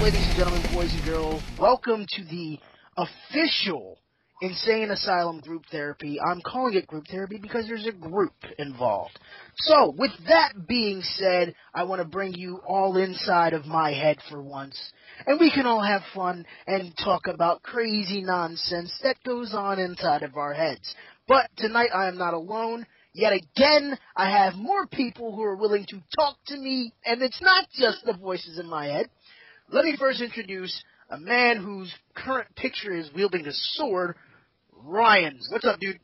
ladies and gentlemen, boys and girls, welcome to the official Insane Asylum group therapy. I'm calling it group therapy because there's a group involved. So, with that being said, I want to bring you all inside of my head for once, and we can all have fun and talk about crazy nonsense that goes on inside of our heads. But tonight I am not alone. Yet again, I have more people who are willing to talk to me, and it's not just the voices in my head. Let me first introduce a man whose current picture is wielding a sword, Ryan. What's up, dude?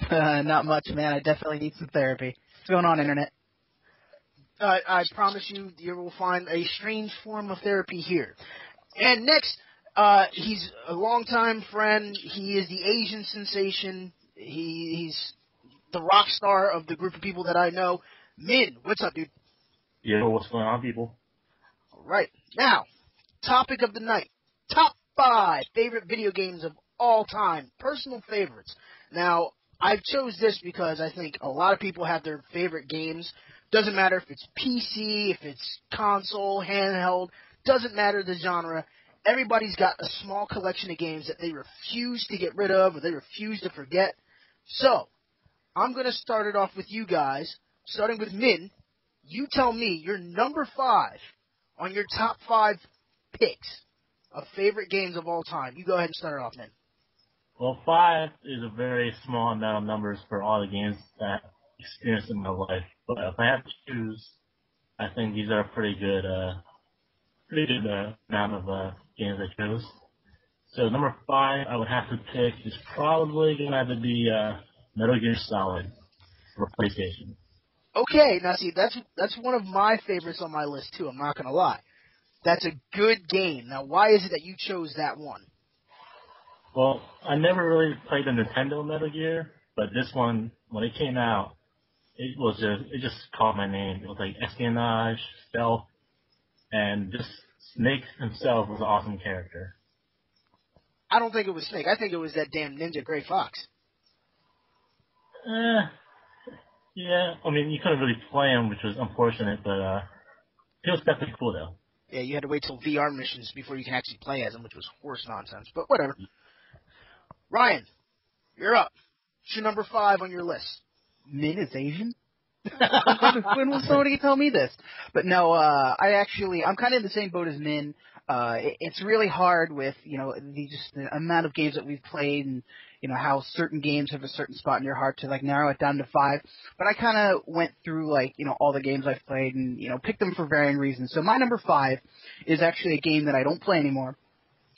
Not much, man. I definitely need some therapy. What's going on, Internet? I promise you will find a strange form of therapy here. And next, he's a longtime friend. He is the Asian sensation. He's the rock star of the group of people that I know. Min, what's up, dude? Yo, what's going on, people? All right. Now, topic of the night. Top 5 favorite video games of all time. Personal favorites. Now, I chose this because I think a lot of people have their favorite games. Doesn't matter if it's PC, if it's console, handheld. Doesn't matter the genre. Everybody's got a small collection of games that they refuse to get rid of or they refuse to forget. So, I'm going to start it off with you guys, starting with Min. You tell me your number 5 on your top 5 picks of favorite games of all time. You go ahead and start it off, Min. Well, 5 is a very small amount of numbers for all the games that I've experienced in my life. But if I have to choose, I think these are a pretty good amount of games I chose. So number 5 I would have to pick is probably going to have to be Metal Gear Solid for PlayStation. Okay, now see, that's one of my favorites on my list too, I'm not going to lie. That's a good game. Now, why is it that you chose that one? Well, I never really played the Nintendo Metal Gear, but this one, when it came out, it just called my name. It was like espionage, stealth, and just Snake himself was an awesome character. I don't think it was Snake. I think it was that damn Ninja Gray Fox. Yeah, I mean, you couldn't really play him, which was unfortunate, but he was definitely cool, though. Yeah, you had to wait till VR missions before you can actually play as him, which was horse nonsense, but whatever. Ryan, you're up. What's your number 5 on your list? Min is Asian? When will somebody tell me this? But no, I'm kind of in the same boat as Min. It's really hard with, the amount of games that we've played and, how certain games have a certain spot in your heart to, narrow it down to 5. But I kind of went through, all the games I've played and, picked them for varying reasons. So my number 5 is actually a game that I don't play anymore,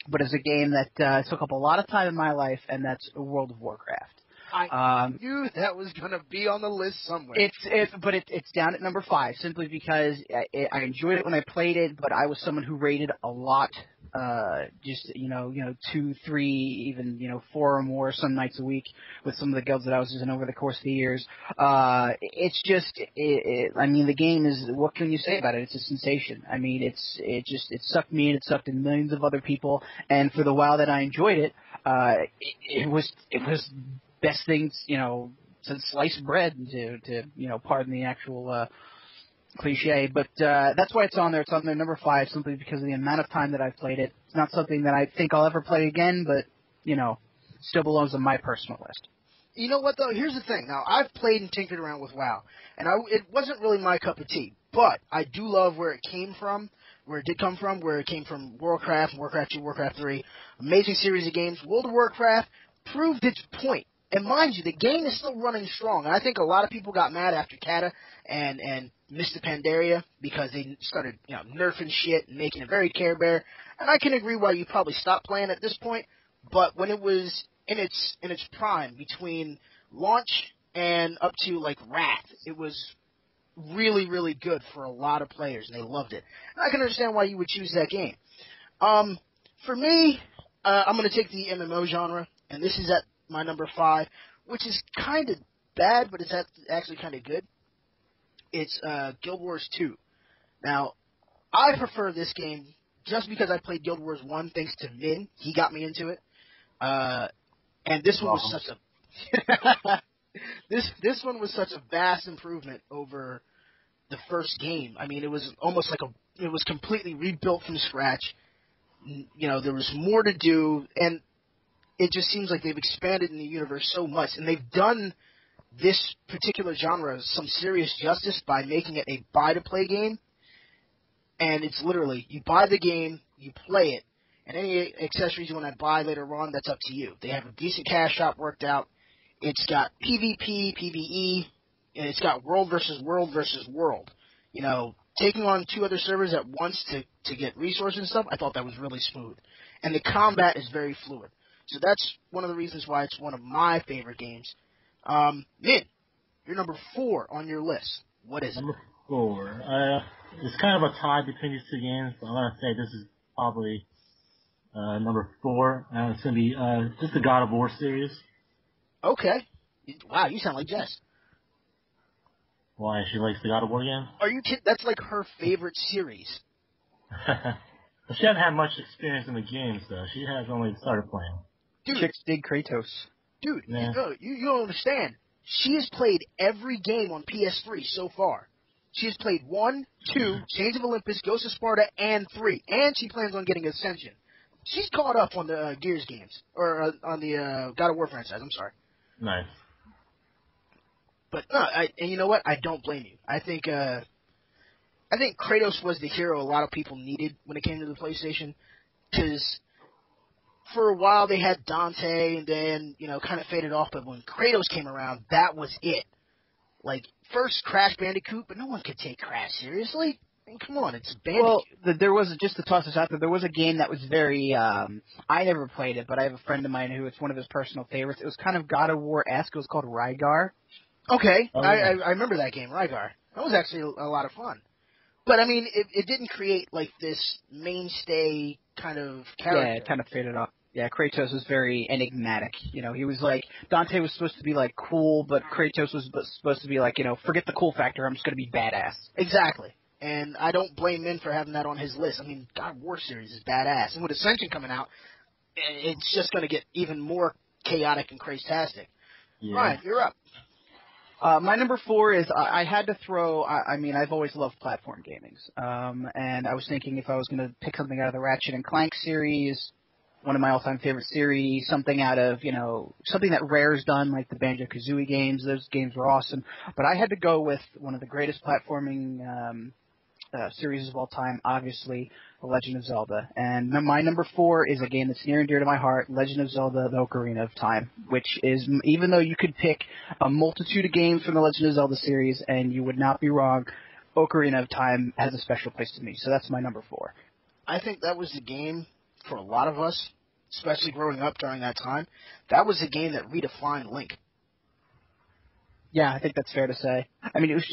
but is a game that took up a lot of time in my life, and that's World of Warcraft. I knew that was going to be on the list somewhere. It's down at number 5 simply because I enjoyed it when I played it, but I was someone who raided a lot, 2, 3, even 4 or more some nights a week with some of the guilds that I was in over the course of the years. I mean, the game is, what can you say about it? It's a sensation. I mean, it sucked me in, it sucked in millions of other people, and for the while that I enjoyed it, it was best things, since sliced bread, to pardon the actual cliche. But that's why it's on there. It's on there number 5 simply because of the amount of time that I've played it. It's not something that I think I'll ever play again, but, still belongs on my personal list. You know what, though? Here's the thing. Now, I've played and tinkered around with WoW, and it wasn't really my cup of tea. But I do love where it came from, where it did come from, where it came from Warcraft, Warcraft 2, Warcraft 3. Amazing series of games. World of Warcraft proved its point. And mind you, the game is still running strong. And I think a lot of people got mad after Kata and Mr. Pandaria because they started, nerfing shit and making it very Care Bear. And I can agree why you probably stopped playing at this point. But when it was in its prime, between launch and up to Wrath, it was really, really good for a lot of players, and they loved it. And I can understand why you would choose that game. For me, I'm going to take the MMO genre, and this is at my number 5, which is kind of bad, but it's actually kind of good. It's Guild Wars 2. Now, I prefer this game just because I played Guild Wars 1 thanks to Min. He got me into it. And this one was such a this one was such a vast improvement over the first game. I mean, it was almost it was completely rebuilt from scratch. There was more to do, and it just seems like they've expanded in the universe so much, and they've done this particular genre some serious justice by making it a buy-to-play game. And it's literally, you buy the game, you play it, and any accessories you want to buy later on, that's up to you. They have a decent cash shop worked out. It's got PvP, PvE, and it's got world versus world versus world. Taking on 2 other servers at once to get resources and stuff, I thought that was really smooth. And the combat is very fluid. So that's one of the reasons why it's one of my favorite games. Min, you're number 4 on your list. What is it? Number 4. It's kind of a tie between these 2 games, but I'm going to say this is probably number 4. It's going to be just the God of War series. Okay. Wow, you sound like Jess. Why? She likes the God of War game? Are you kidding? That's like her favorite series. She hasn't had much experience in the games, though. She has only started playing. Dude, chicks dig Kratos. Dude, yeah. you don't understand. She has played every game on PS3 so far. She has played 1, 2, Chains of Olympus, Ghost of Sparta, and 3. And she plans on getting Ascension. She's caught up on the Gears games. Or on the God of War franchise, I'm sorry. Nice. But, and you know what? I don't blame you. I think Kratos was the hero a lot of people needed when it came to the PlayStation. Because for a while they had Dante and then, kind of faded off. But when Kratos came around, that was it. Like, first Crash Bandicoot, but no one could take Crash seriously. I mean, come on, it's Bandicoot. Well, there was, just to toss this out there was a game that was very, I never played it, but I have a friend of mine who it's one of his personal favorites. It was kind of God of War-esque. It was called Rygar. Okay, oh, yeah. I remember that game, Rygar. That was actually a lot of fun. But, I mean, it didn't create, like, this mainstay kind of character. Yeah, it kind of faded off. Yeah, Kratos was very enigmatic. He was like, Dante was supposed to be, like, cool, but Kratos was supposed to be like, forget the cool factor, I'm just going to be badass. Exactly. And I don't blame Min for having that on his list. I mean, God of War series is badass. And with Ascension coming out, it's just going to get even more chaotic and crazy-tastic. Yeah. Ryan, you're up. My number 4 is I had to throw. I mean, I've always loved platform gamings, and I was thinking if I was going to pick something out of the Ratchet and Clank series, one of my all-time favorite series, something out of something that Rare's done, like the Banjo-Kazooie games. Those games were awesome, but I had to go with one of the greatest platforming series of all time, obviously, The Legend of Zelda. And my number 4 is a game that's near and dear to my heart, Legend of Zelda, The Ocarina of Time, which is, even though you could pick a multitude of games from the Legend of Zelda series, and you would not be wrong, Ocarina of Time has a special place to me. So that's my number 4. I think that was the game for a lot of us, especially growing up during that time. That was the game that redefined Link. Yeah, I think that's fair to say. I mean, it was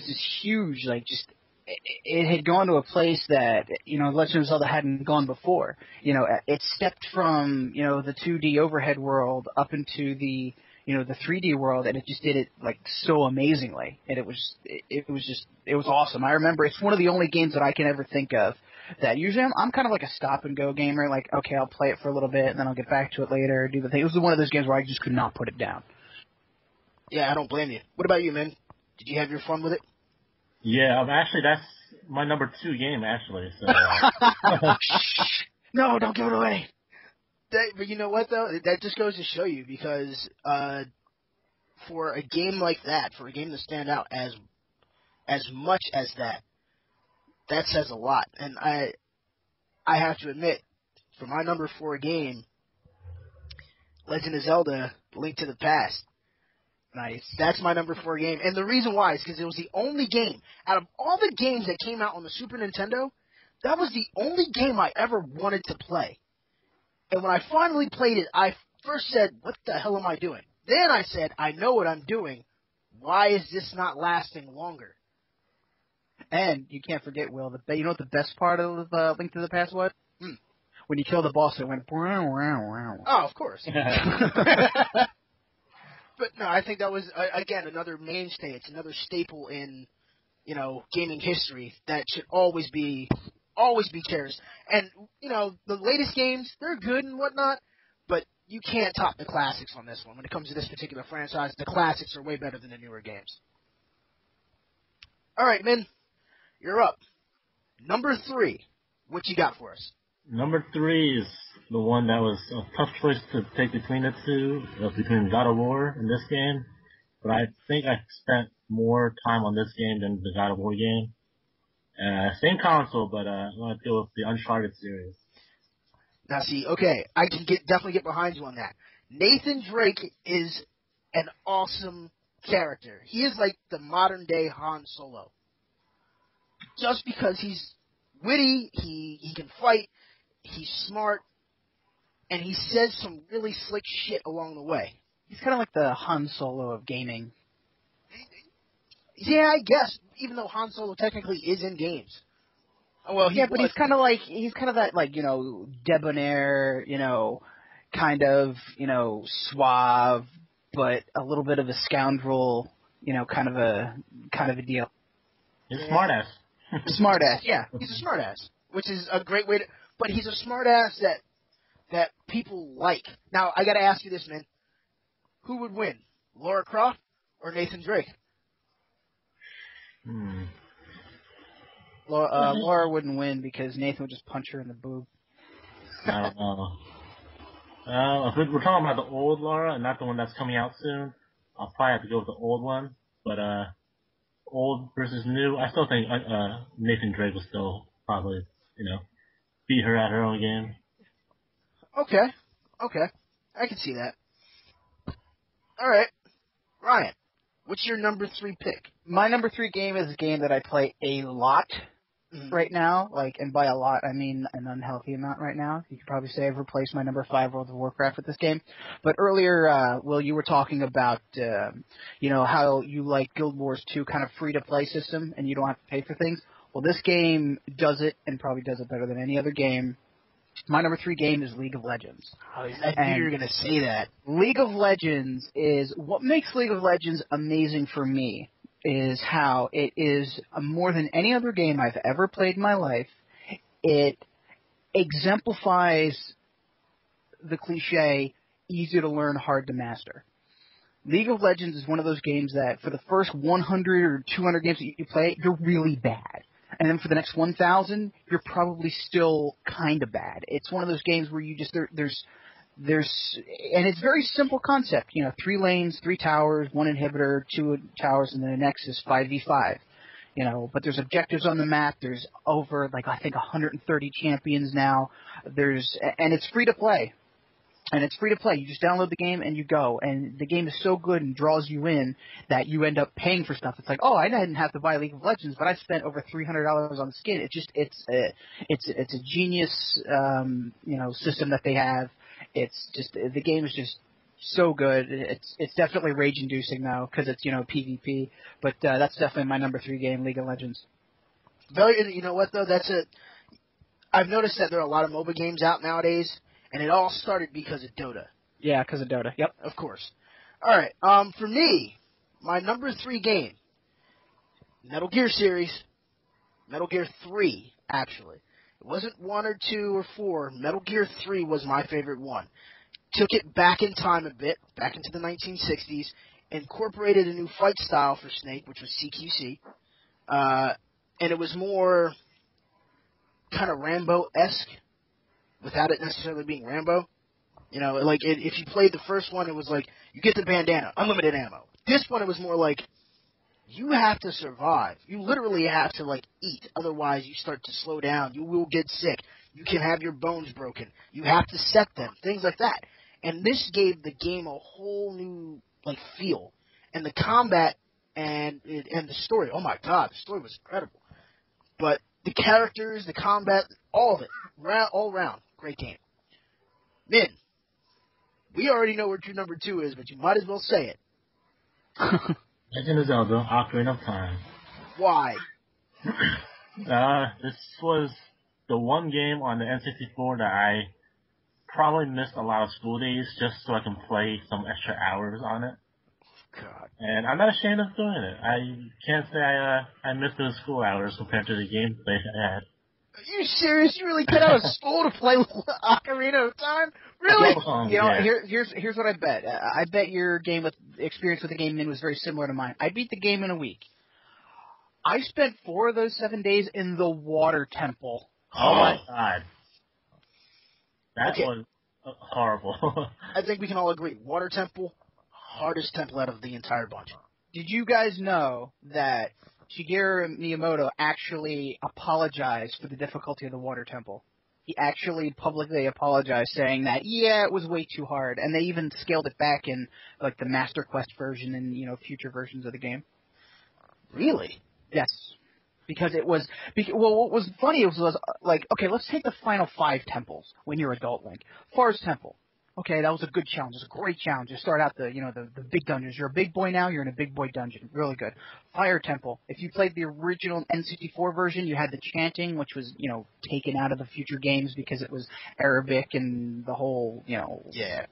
this huge, like, just, it had gone to a place that, Legend of Zelda hadn't gone before. It stepped from, the 2D overhead world up into the 3D world, and it just did it, like, so amazingly. And it was awesome. I remember it's one of the only games that I can ever think of that usually I'm kind of like a stop-and-go gamer, like, okay, I'll play it for a little bit, and then I'll get back to it later, do the thing. It was one of those games where I just could not put it down. Yeah, I don't blame you. What about you, man? Did you have your fun with it? Yeah, actually, that's my number 2 game, actually. So, No, don't give it away. But you know what, though? That just goes to show you, because for a game like that, for a game to stand out as much as that says a lot. And I have to admit, for my number 4 game, Legend of Zelda, Link to the Past. Nice. That's my number 4 game. And the reason why is because it was the only game, out of all the games that came out on the Super Nintendo, that was the only game I ever wanted to play. And when I finally played it, I first said, what the hell am I doing? Then I said, I know what I'm doing. Why is this not lasting longer? And you can't forget, Will, you know what the best part of Link to the Past was? When you killed the boss, it went... Oh, of course. But no, I think that was, again, another mainstay. It's another staple in, gaming history that should always be cherished. And, the latest games, they're good and whatnot, but you can't top the classics on this one. When it comes to this particular franchise, the classics are way better than the newer games. All right, Min, you're up. Number 3. What you got for us? Number 3 is the one that was a tough choice to take between the two, between God of War and this game. But I think I spent more time on this game than the God of War game. Same console, but I want to go with the Uncharted series. Now, see, okay, I can definitely get behind you on that. Nathan Drake is an awesome character. He is like the modern day Han Solo. Just because he's witty, he can fight, he's smart, and he says some really slick shit along the way. He's kind of like the Han Solo of gaming. Yeah, I guess. Even though Han Solo technically is in games. Well, but he's kind of that, like, you know, debonair, you know, kind of, you know, suave, but a little bit of a scoundrel, you know, kind of a deal. He's a smartass. Smartass. Yeah, he's a smartass, which is a great way to. But he's a smartass that people like. Now, I got to ask you this, man. Who would win, Lara Croft or Nathan Drake? Laura wouldn't win because Nathan would just punch her in the boob. I don't know. If we're talking about the old Laura and not the one that's coming out soon, I'll probably have to go with the old one. But old versus new, I still think Nathan Drake will still probably, you know, beat her at her own game. Okay. I can see that. All right. Ryan, what's your number 3 pick? My number 3 game is a game that I play a lot right now. Like, and by a lot, I mean an unhealthy amount right now. You could probably say I've replaced my number 5 World of Warcraft with this game. But earlier, Will, you were talking about, you know, how you like Guild Wars 2 kind of free-to-play system and you don't have to pay for things. Well, this game does it and probably does it better than any other game. My number 3 game is League of Legends. I knew you were going to say that. League of Legends is what makes League of Legends amazing for me is how it is more than any other game I've ever played in my life. It exemplifies the cliche, easy to learn, hard to master. League of Legends is one of those games that for the first 100 or 200 games that you play, you're really bad. And then for the next 1,000, you're probably still kind of bad. It's one of those games where you just there's and it's very simple concept. You know, 3 lanes, 3 towers, 1 inhibitor, 2 towers, and then the next is 5v5. You know, but there's objectives on the map. There's over I think 130 champions now. And it's free to play. And it's free to play. You just download the game and you go. And the game is so good and draws you in that you end up paying for stuff. It's like, oh, I didn't have to buy League of Legends, but I spent over $300 on the skin. It's a genius, you know, system that they have. It's just the game is just so good. It's definitely rage inducing though because it's, you know, PvP. But that's definitely my number 3 game, League of Legends. You know what though? I've noticed that there are a lot of MOBA games out nowadays. And it all started because of Dota. Yeah, because of Dota. Yep. Of course. All right. For me, my number 3 game, Metal Gear series, Metal Gear 3, actually. It wasn't 1 or 2 or 4. Metal Gear 3 was my favorite one. Took it back in time a bit, back into the 1960s, incorporated a new fight style for Snake, which was CQC. And it was more kind of Rambo-esque. Without it necessarily being Rambo. You know, like, if you played the first one, it was like, you get the bandana, unlimited ammo. This one, it was more like, you have to survive. You literally have to, like, eat. Otherwise, you start to slow down. You will get sick. You can have your bones broken. You have to set them. Things like that. And this gave the game a whole new, like, feel. And the combat and the story, oh my god, the story was incredible. But the characters, the combat, all of it, all around. Great game. Min, we already know what your number 2 is, but you might as well say it. Legend of Zelda: Ocarina of Time. Why? This was the one game on the N64 that I probably missed a lot of school days just so I can play some extra hours on it. God. And I'm not ashamed of doing it. I can't say I missed those school hours compared to the gameplay I had. Are you serious? You really got out of school to play Ocarina of Time? Really? You know, here's what I bet. I bet your experience with the game, Min, was very similar to mine. I beat the game in a week. I spent 4 of those 7 days in the water temple Oh my god. That Okay. was horrible. I think we can all agree. Water Temple, hardest temple out of the entire bunch. Did you guys know that Shigeru Miyamoto actually apologized for the difficulty of the Water Temple? He actually publicly apologized, saying that, yeah, it was way too hard, and they even scaled it back in, like, the Master Quest version and, future versions of the game. Really? Yes. Because it was, well, what was funny was, like, okay, let's take the final 5 temples when you're Adult Link. Forest Temple. Okay, that was a good challenge. It was a great challenge. You start out the big dungeons. You're a big boy now. You're in a big boy dungeon. Really good. Fire Temple. If you played the original N64 version, you had the chanting, which was, taken out of the future games because it was Arabic and the whole,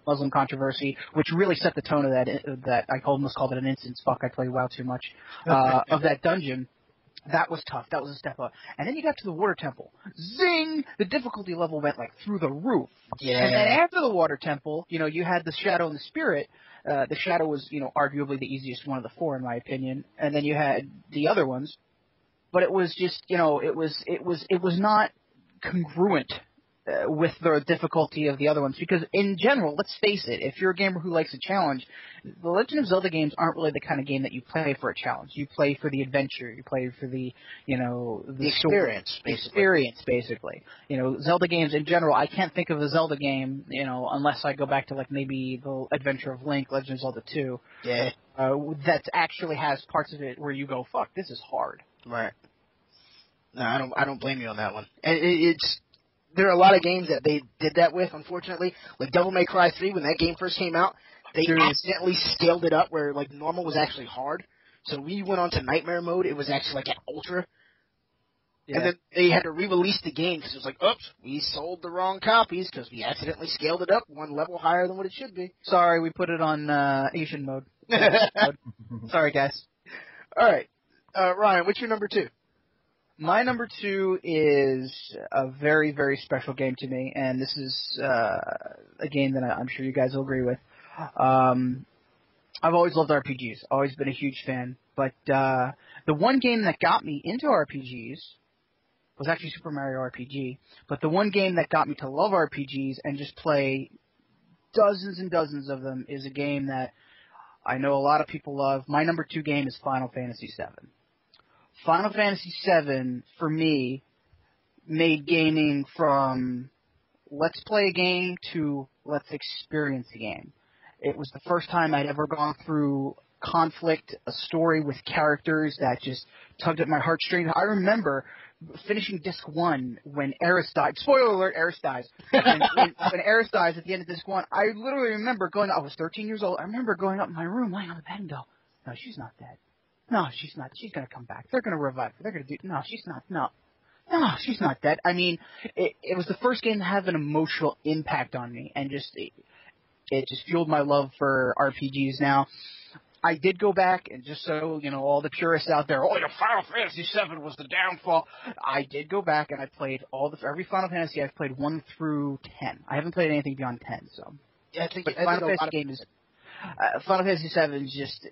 Muslim controversy, which really set the tone of that I almost called it an instance. Fuck, I played WoW too much. Of that dungeon. That was tough. That was a step up. And then you got to the Water Temple. Zing! The difficulty level went, like, through the roof. Yeah. And then after the Water Temple, you had the Shadow and the Spirit. The Shadow was, arguably the easiest one of the 4, in my opinion. And then you had the other ones. But it was just, it was not congruent with the difficulty of the other ones. Because in general, let's face it, if you're a gamer who likes a challenge, the Legend of Zelda games aren't really the kind of game that you play for a challenge. You play for the adventure. You play for the experience, basically. Zelda games in general, I can't think of a Zelda game, unless I go back to, like, maybe the Adventure of Link, Legend of Zelda 2. Yeah. That actually has parts of it where you go, fuck, this is hard. Right. No, I don't blame you on that one. And there are a lot of games that they did that with, unfortunately. Like Devil May Cry 3, when that game first came out, they accidentally scaled it up where, like, normal was actually hard. So when you went on to Nightmare mode, it was actually, like, at Ultra. Yeah. And then they had to re-release the game because it was like, oops, we sold the wrong copies because we accidentally scaled it up one level higher than what it should be. Sorry, we put it on Asian mode. Sorry, guys. All right. Ryan, what's your number 2? My number 2 is a very, very special game to me, and this is a game that I'm sure you guys will agree with. I've always loved RPGs, always been a huge fan, but the one game that got me into RPGs was actually Super Mario RPG, but the one game that got me to love RPGs and just play dozens and dozens of them is a game that I know a lot of people love. My number 2 game is Final Fantasy VII. Final Fantasy VII, for me, made gaming from let's play a game to let's experience a game. It was the first time I'd ever gone through conflict, a story with characters that just tugged at my heartstrings. I remember finishing Disc 1 when Aerith died. Spoiler alert, Aerith dies. when Aerith dies at the end of Disc 1, I literally remember I was 13 years old. I remember going up in my room, laying on the bed and go, no, she's not dead. No, she's not. She's going to come back. They're going to revive her. They're going to do... No, she's not. No, she's not dead. I mean, it was the first game to have an emotional impact on me, and it just fueled my love for RPGs. Now, I did go back, and just so, all the purists out there, your Final Fantasy VII was the downfall. I did go back, and I played every Final Fantasy. I've played 1 through 10. I haven't played anything beyond 10, so... Yeah, I think Final Fantasy game is... Final Fantasy VII is just,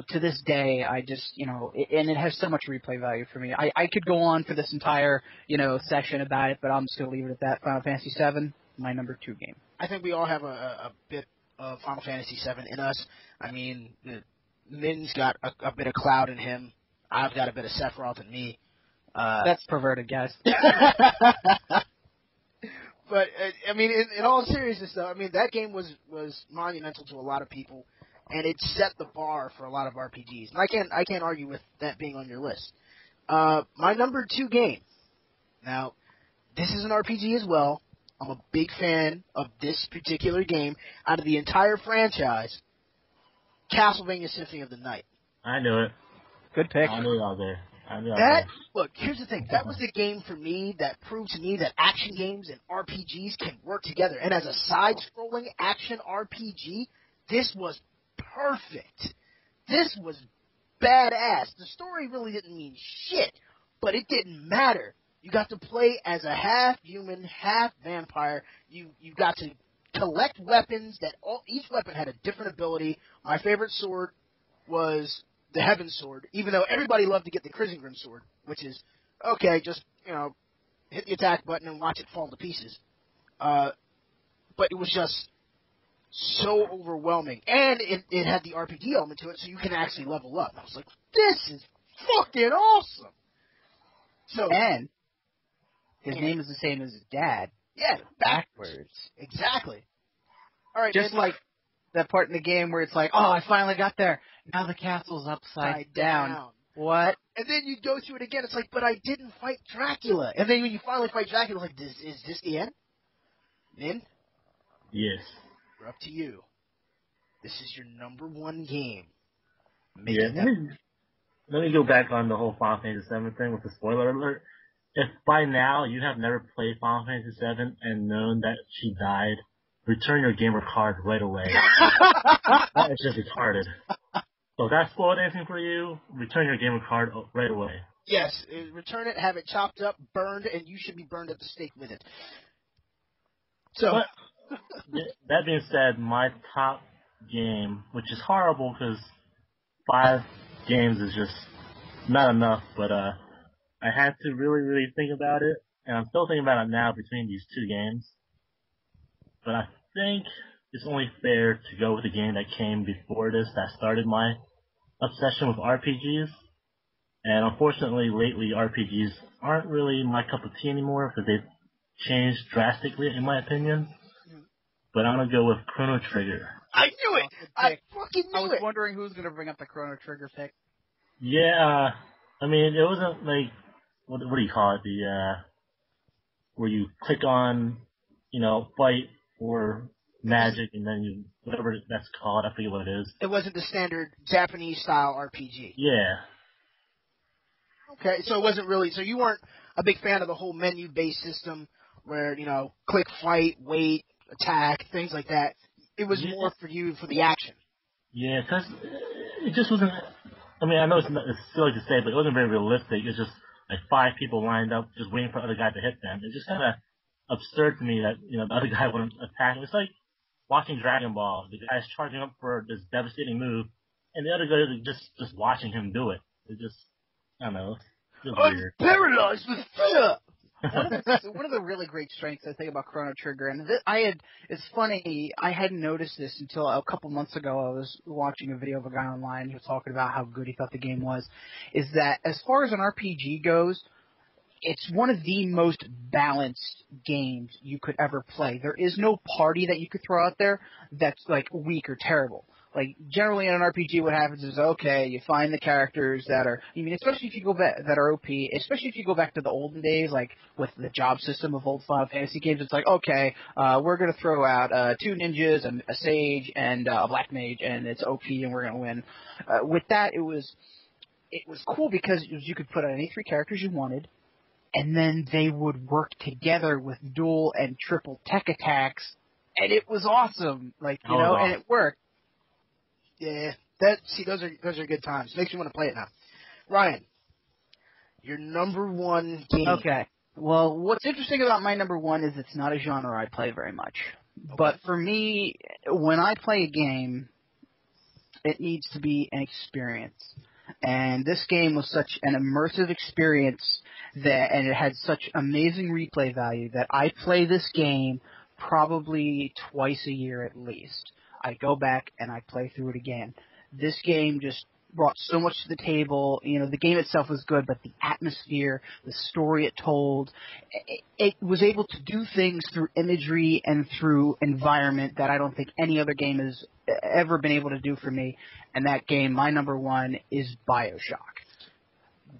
to this day, I just, and it has so much replay value for me. I could go on for this entire, session about it, but I'm just going to leave it at that. Final Fantasy VII, my number 2 game. I think we all have a bit of Final Fantasy VII in us. I mean, Min's got a bit of Cloud in him. I've got a bit of Sephiroth in me. That's perverted, guys. But, I mean, in all seriousness, though, I mean, that game was monumental to a lot of people, and it set the bar for a lot of RPGs. And I can't argue with that being on your list. My number 2 game. Now, this is an RPG as well. I'm a big fan of this particular game. Out of the entire franchise, Castlevania Symphony of the Night. I knew it. Good pick. I knew it out there. Look, here's the thing. That was the game for me that proved to me that action games and RPGs can work together. And as a side-scrolling action RPG, this was perfect. This was badass. The story really didn't mean shit, but it didn't matter. You got to play as a half-human, half-vampire. You got to collect weapons that each weapon had a different ability. My favorite sword was the Heaven Sword, even though everybody loved to get the Krisengrim Sword, which is, okay, just, hit the attack button and watch it fall to pieces. But it was just so overwhelming. And it had the RPG element to it, so you can actually level up. I was like, this is fucking awesome. So, and his name is the same as his dad. Yeah, backwards. Exactly. All right, just like that part in the game where it's like, oh, I finally got there. Now the castle's upside down. What? And then you go through it again. It's like, but I didn't fight Dracula. And then when you finally fight Dracula, like, is this the end? Min? Yes. We're up to you. This is your number one game. Let me go back on the whole Final Fantasy VII thing with the spoiler alert. If by now you have never played Final Fantasy VII and known that she died, return your gamer card right away. That is just retarded. So if that spoiled anything for you, return your gamer card right away. Yes, return it, have it chopped up, burned, and you should be burned at the stake with it. So, but, that being said, my top game, which is horrible because 5 games is just not enough, but I had to really, really think about it, and I'm still thinking about it now between these 2 games. But I think it's only fair to go with the game that came before this that started my obsession with RPGs. And unfortunately, lately, RPGs aren't really my cup of tea anymore because they've changed drastically, in my opinion. But I'm going to go with Chrono Trigger. I knew it! I fucking knew it! I was wondering who was going to bring up the Chrono Trigger pick. Yeah, I mean, it wasn't like, what do you call it? Where you click on, fight or magic, and then whatever that's called, I forget what it is. It wasn't the standard Japanese-style RPG. Yeah. Okay, so it wasn't really, so you weren't a big fan of the whole menu-based system where, click, fight, wait, attack, things like that. It was more for you for the action. Yeah, because it just wasn't, I mean, I know it's silly to say, but it wasn't very realistic. It was just like 5 people lined up just waiting for the other guy to hit them. It's just kind of absurd to me that, the other guy wouldn't attack. It's like watching Dragon Ball. The guy's charging up for this devastating move, and the other guy is just watching him do it. It just, I don't know. It's weird. I'm paralyzed with fear! One of the really great strengths I think about Chrono Trigger, and it's funny, I hadn't noticed this until a couple months ago. I was watching a video of a guy online who was talking about how good he thought the game was, is that as far as an RPG goes, it's one of the most balanced games you could ever play. There is no party that you could throw out there that's like weak or terrible. Like, generally in an RPG, what happens is, okay, you find the characters that are, especially if you go back, that are OP, especially if you go back to the olden days, like, with the job system of old Final Fantasy games, it's like, okay, we're gonna throw out, 2 ninjas, a sage, and a black mage, and it's OP, and we're gonna win. With that, it was cool because you could put out any 3 characters you wanted, and then they would work together with dual and triple tech attacks, and it was awesome, like, and it worked. Yeah, those are good times. Makes you want to play it now. Ryan, your number one game. Okay. Well, what's interesting about my number one is it's not a genre I play very much. Okay. But for me, when I play a game, it needs to be an experience. And this game was such an immersive experience and it had such amazing replay value that I play this game probably twice a year at least. I go back and I play through it again. This game just brought so much to the table. The game itself was good, but the atmosphere, the story it told, it was able to do things through imagery and through environment that I don't think any other game has ever been able to do for me. And that game, my number one, is BioShock.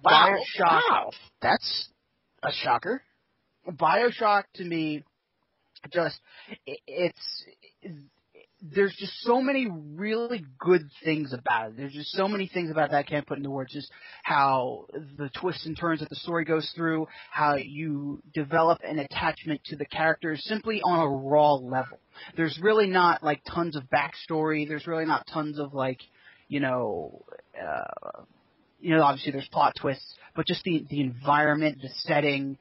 Wow. BioShock. That's a shocker. BioShock, to me, there's just so many really good things about it. There's just so many things about that I can't put into words. Just how the twists and turns that the story goes through, how you develop an attachment to the characters simply on a raw level. There's really not like tons of backstory. There's really not tons of like, obviously there's plot twists, but just the environment, the setting,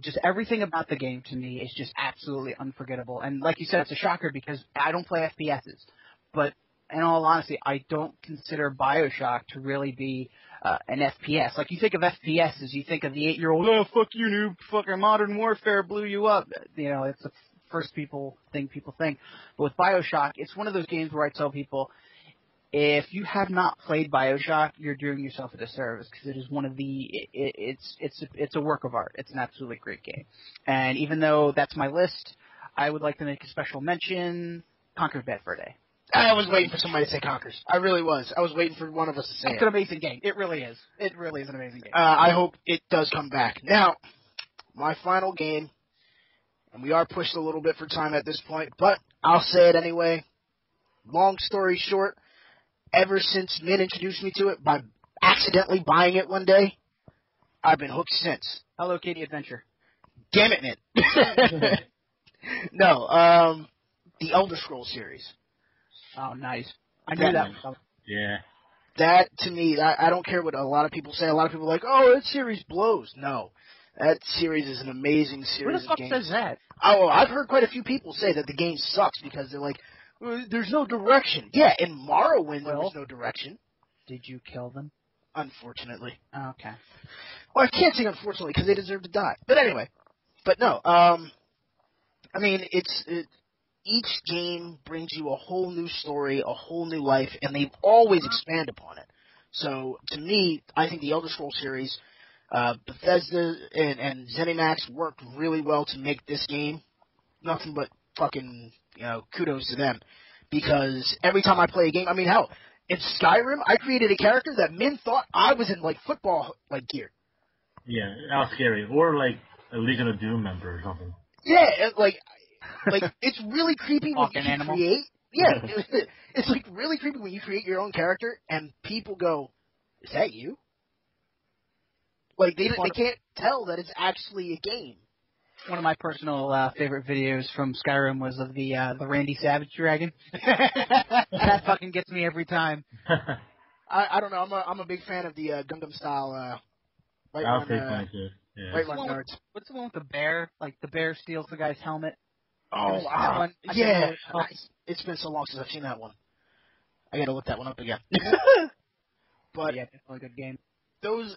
just everything about the game to me is just absolutely unforgettable. And like you said, it's a shocker because I don't play FPSs. But in all honesty, I don't consider BioShock to really be an FPS. Like, you think of FPS as you think of the 8-year-old, oh, fuck you, noob, fucking Modern Warfare blew you up. You know, it's the first people think. But with BioShock, it's one of those games where I tell people, if you have not played BioShock, you're doing yourself a disservice, because it is one of the it's a work of art. It's an absolutely great game. And even though that's my list, I would like to make a special mention, Conker's Bad Fur Day. I was waiting for somebody to say Conkers. I really was. I was waiting for one of us to say it. It's an amazing game. It really is. It really is an amazing game. I hope it does come back. Now, my final game, and we are pushed a little bit for time at this point, but I'll say it anyway. Long story short, ever since Min introduced me to it by accidentally buying it one day, I've been hooked since. Hello Kitty Adventure. Damn it, Min. No, the Elder Scrolls series. Oh, nice. I knew that was Yeah. That, to me, I don't care what a lot of people say. A lot of people are like, oh, that series blows. No. That series is an amazing series Who the fuck of games. says that? Oh, I've heard quite a few people say that the game sucks because they're like, there's no direction. Yeah, in Morrowind there was no direction. Did you kill them? Unfortunately. Oh, okay. Well, I can't say unfortunately because they deserve to die. But anyway. But no, I mean, each game brings you a whole new story, a whole new life, and they always expand upon it. So, to me, I think the Elder Scrolls series, Bethesda and ZeniMax worked really well to make this game. Nothing but fucking, kudos to them. Because every time I play a game, I mean, hell, in Skyrim, I created a character that Min thought I was in, football, gear. Yeah, that was scary. Or, a Legion of Doom member or something. Yeah, it's really creepy when Fucking you animal. create. Yeah, it's really creepy when you create your own character and people go, "Is that you?" They can't tell that it's actually a game. One of my personal favorite videos from Skyrim was of the Randy Savage dragon. That fucking gets me every time. I don't know. I'm a big fan of the Gundam style. I'll take mine too. Yeah. Right run guards. What's the one with the bear? The bear steals the guy's helmet. Oh, yeah. It's been so long since I've seen that one. I gotta look that one up again. But yeah, definitely a good game. Those,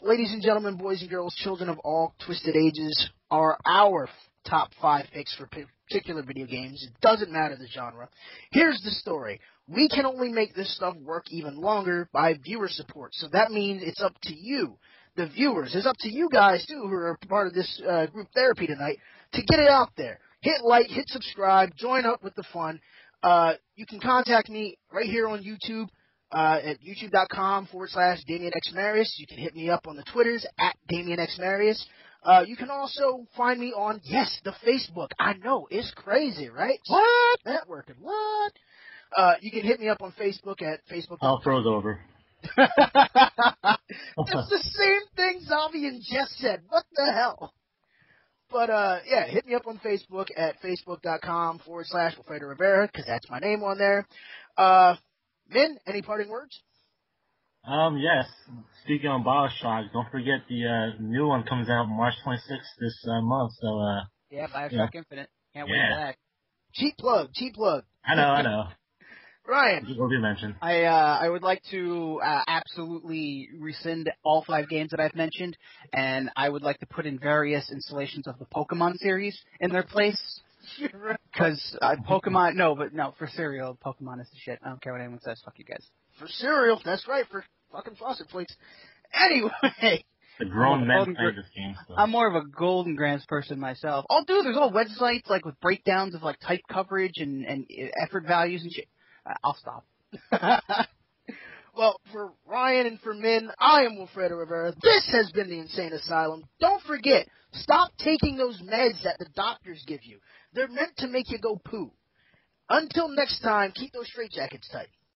ladies and gentlemen, boys and girls, children of all twisted ages, are our top 5 picks for particular video games. It doesn't matter the genre. Here's the story. We can only make this stuff work even longer by viewer support. So that means it's up to you, the viewers. It's up to you guys, too, who are part of this group therapy tonight, to get it out there. Hit like, hit subscribe, join up with the fun. You can contact me right here on YouTube at youtube.com/DamienXMarius. You can hit me up on the Twitters at DamienXMarius. You can also find me on, the Facebook. I know, it's crazy, right? What? Networking, what? You can hit me up on Facebook at Facebook. I'll throw it over. That's the same thing Zavian just said. What the hell? But, hit me up on Facebook at facebook.com/Wilfredo Rivera, because that's my name on there. Min, any parting words? Yes. Speaking on BioShock, don't forget the new one comes out March 26th this month, so, yeah, BioShock Infinite. Can't wait for that. Cheap plug. I know. Ryan. It will be mentioned. I would like to absolutely rescind all 5 games that I've mentioned, and I would like to put in various installations of the Pokemon series in their place. Because Pokemon, for cereal, Pokemon is the shit. I don't care what anyone says. Fuck you guys. For cereal, that's right, for fucking Frosted Flakes. Anyway. The grown men play this game. So. I'm more of a Golden Grams person myself. Oh, dude, there's all websites, with breakdowns of, type coverage and effort values and shit. I'll stop. Well, for Ryan and for Min, I am Wilfredo Rivera. This has been the Insane Asylum. Don't forget, stop taking those meds that the doctors give you. They're meant to make you go poo. Until next time, keep those straitjackets tight.